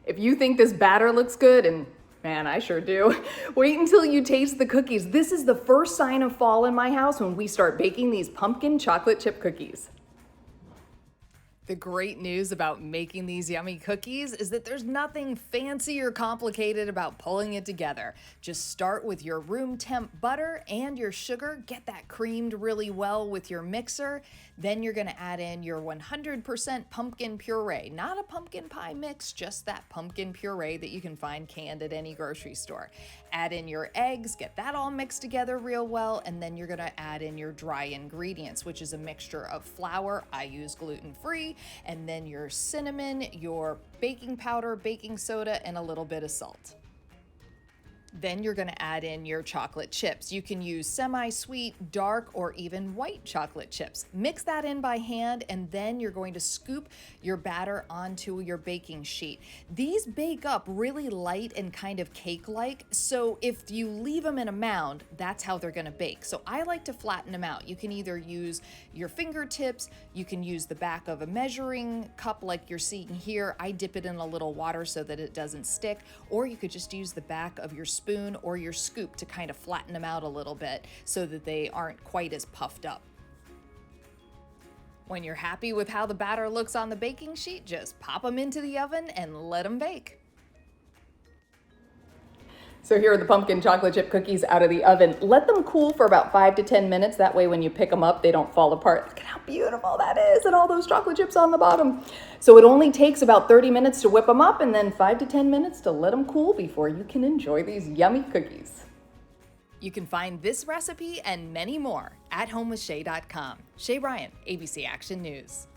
If you think this batter looks good, and man, I sure do, wait until you taste the cookies. This is the first sign of fall in my house when we start baking these pumpkin chocolate chip cookies. The great news about making these yummy cookies is that there's nothing fancy or complicated about pulling it together. Just start with your room temp butter and your sugar, get that creamed really well with your mixer. Then you're gonna add in your 100% pumpkin puree, not a pumpkin pie mix, just that pumpkin puree that you can find canned at any grocery store. Add in your eggs, get that all mixed together real well, and then you're gonna add in your dry ingredients, which is a mixture of flour, I use gluten-free, and then your cinnamon, your baking powder, baking soda, and a little bit of salt. Then you're gonna add in your chocolate chips. You can use semi-sweet, dark, or even white chocolate chips. Mix that in by hand, and then you're going to scoop your batter onto your baking sheet. These bake up really light and kind of cake-like, so if you leave them in a mound, that's how they're gonna bake. So I like to flatten them out. You can either use your fingertips, you can use the back of a measuring cup like you're seeing here. I dip it in a little water so that it doesn't stick, or you could just use the back of your spoon or your scoop to kind of flatten them out a little bit so that they aren't quite as puffed up. When you're happy with how the batter looks on the baking sheet, just pop them into the oven and let them bake. So here are the pumpkin chocolate chip cookies out of the oven. Let them cool for about 5 to 10 minutes. That way when you pick them up, they don't fall apart. Look at how beautiful that is and all those chocolate chips on the bottom. So it only takes about 30 minutes to whip them up and then 5 to 10 minutes to let them cool before you can enjoy these yummy cookies. You can find this recipe and many more at homewithshay.com. Shay Bryant, ABC Action News.